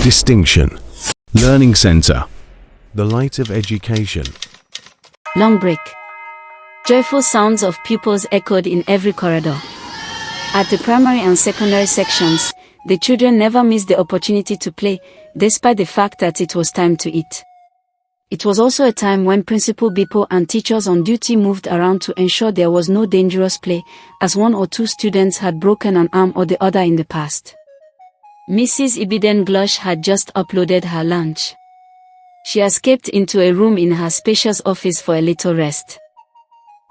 Distinction. Learning Center. The light of education. Long break. Joyful sounds of pupils echoed in every corridor. At the primary and secondary sections, the children never missed the opportunity to play, despite the fact that it was time to eat. It was also a time when Principal Bipo and teachers on duty moved around to ensure there was no dangerous play, as one or two students had broken an arm or the other in the past. Mrs. Ibiden Glush had just uploaded her lunch. She escaped into a room in her spacious office for a little rest.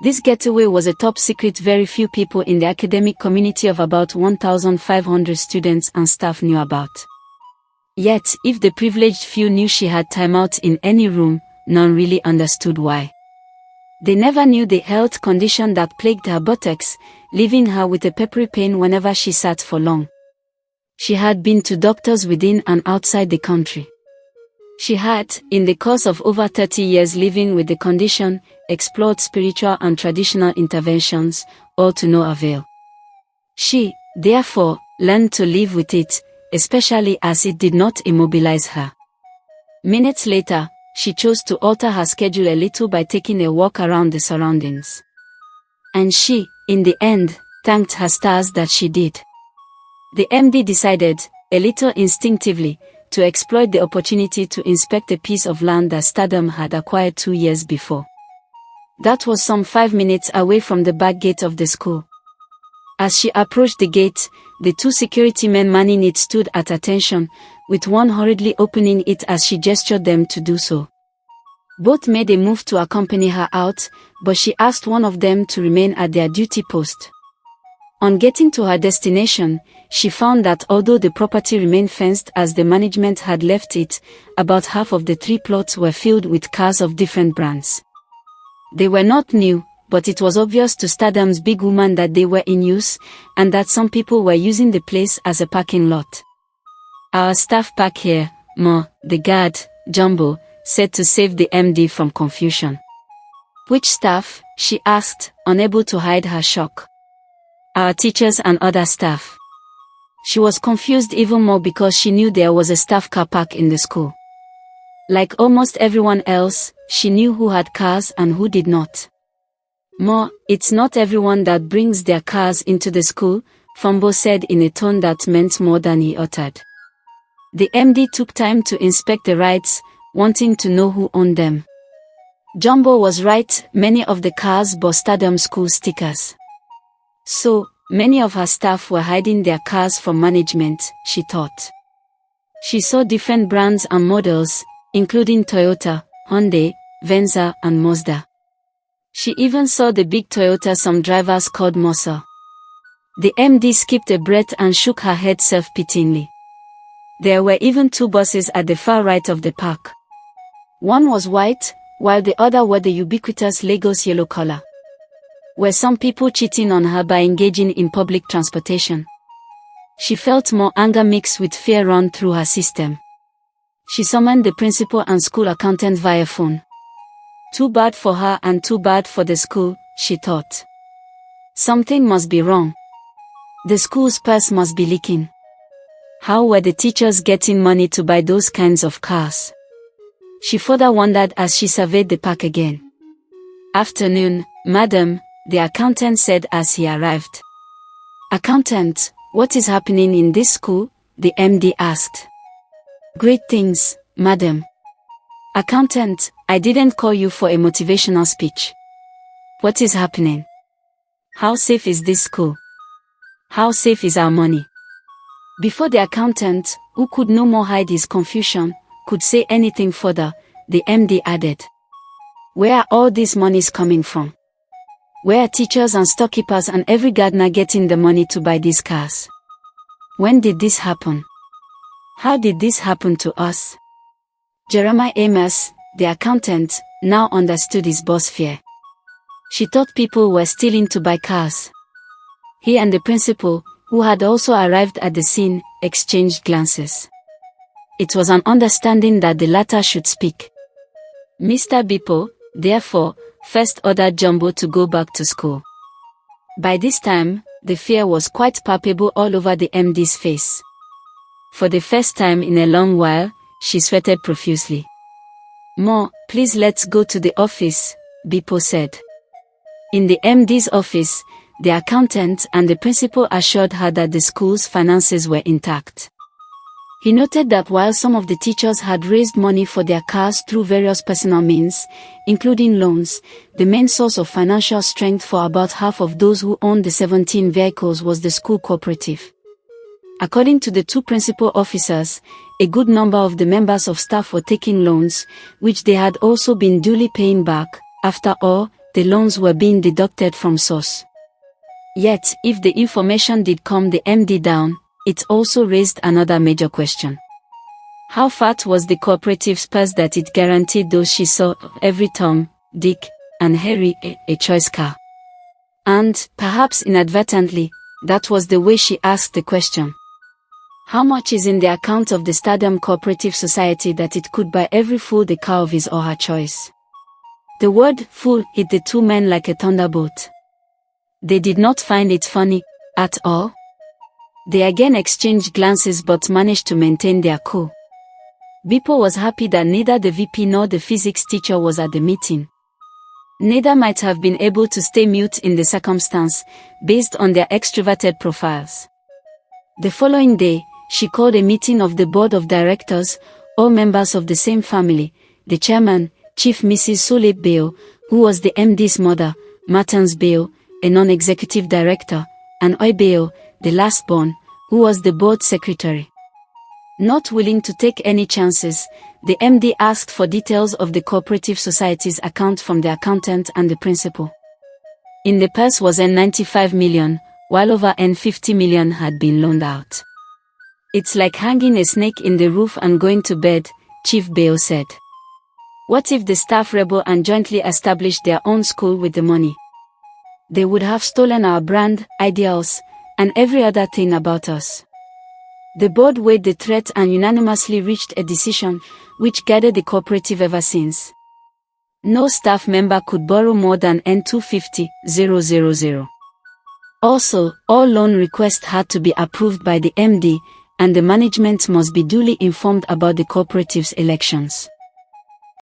This getaway was a top secret. Very few people in the academic community of about 1,500 students and staff knew about. Yet, if the privileged few knew she had time out in any room, none really understood why. They never knew the health condition that plagued her buttocks, leaving her with a peppery pain whenever she sat for long. She had been to doctors within and outside the country. She had, in the course of over 30 years living with the condition, explored spiritual and traditional interventions, all to no avail. She, therefore, learned to live with it, especially as it did not immobilize her. Minutes later, she chose to alter her schedule a little by taking a walk around the surroundings. And she, in the end, thanked her stars that she did. The MD decided, a little instinctively, to exploit the opportunity to inspect a piece of land that Stardom had acquired 2 years before. That was some 5 minutes away from the back gate of the school. As she approached the gate, the two security men manning it stood at attention, with one hurriedly opening it as she gestured them to do so. Both made a move to accompany her out, but she asked one of them to remain at their duty post. On getting to her destination, she found that although the property remained fenced as the management had left it, about half of the 3 plots were filled with cars of different brands. They were not new, but it was obvious to Stardom's big woman that they were in use, and that some people were using the place as a parking lot. "Our staff park here, Ma," the guard, Jumbo, said to save the MD from confusion. "Which staff?" she asked, unable to hide her shock. "Our teachers and other staff." She was confused even more because she knew there was a staff car park in the school. Like almost everyone else, she knew who had cars and who did not. "Ma, it's not everyone that brings their cars into the school," Fumbo said in a tone that meant more than he uttered. The MD took time to inspect the rides, wanting to know who owned them. Jumbo was right, many of the cars bore Stardom school stickers. So, many of her staff were hiding their cars from management, she thought. She saw different brands and models, including Toyota, Hyundai, Venza and Mazda. She even saw the big Toyota some drivers called Mosa. The MD skipped a breath and shook her head self-pityingly. There were even 2 buses at the far right of the park. One was white, while the other wore the ubiquitous Lagos yellow color. Were some people cheating on her by engaging in public transportation? She felt more anger mixed with fear run through her system. She summoned the principal and school accountant via phone. Too bad for her and too bad for the school, she thought. Something must be wrong. The school's purse must be leaking. How were the teachers getting money to buy those kinds of cars? She further wondered as she surveyed the park again. "Afternoon, madam," the accountant said as he arrived. "Accountant, what is happening in this school?" the MD asked. "Great things, madam." "Accountant, I didn't call you for a motivational speech. What is happening? How safe is this school? How safe is our money?" Before the accountant, who could no more hide his confusion, could say anything further, the MD added, "Where are all these monies coming from? Where are teachers and storekeepers and every gardener getting the money to buy these cars? When did this happen? How did this happen to us?" Jeremiah Amos, the accountant, now understood his boss' fear. She thought people were stealing to buy cars. He and the principal, who had also arrived at the scene, exchanged glances. It was an understanding that the latter should speak. Mr. Bipo, therefore, first ordered Jumbo to go back to school. By this time, the fear was quite palpable all over the MD's face. For the first time in a long while, she sweated profusely. "Ma, please let's go to the office," Bippo said. In the MD's office, the accountant and the principal assured her that the school's finances were intact. He noted that while some of the teachers had raised money for their cars through various personal means, including loans, the main source of financial strength for about half of those who owned the 17 vehicles was the school cooperative. According to the two principal officers, a good number of the members of staff were taking loans, which they had also been duly paying back. After all, the loans were being deducted from source. Yet, if the information did calm the MD down, it also raised another major question. How fat was the cooperative purse that it guaranteed those she saw every Tom, Dick, and Harry a choice car? And, perhaps inadvertently, that was the way she asked the question. How much is in the account of the Stadium Cooperative Society that it could buy every fool the car of his or her choice? The word fool hit the two men like a thunderbolt. They did not find it funny, at all. They again exchanged glances but managed to maintain their cool. Bippo was happy that neither the VP nor the physics teacher was at the meeting. Neither might have been able to stay mute in the circumstance, based on their extroverted profiles. The following day, she called a meeting of the board of directors, all members of the same family, the chairman, Chief Mrs. Sole Beo, who was the MD's mother, Martins Beo, a non-executive director, and Oi Beo, the last born, who was the board secretary. Not willing to take any chances, the MD asked for details of the cooperative society's account from the accountant and the principal. In the purse was N95 million, while over N50 million had been loaned out. "It's like hanging a snake in the roof and going to bed," Chief Beo said. "What if the staff rebel and jointly established their own school with the money? They would have stolen our brand, ideals, and every other thing about us." The board weighed the threat and unanimously reached a decision, which guided the cooperative ever since. No staff member could borrow more than N250,000. Also, all loan requests had to be approved by the MD, and the management must be duly informed about the cooperative's elections.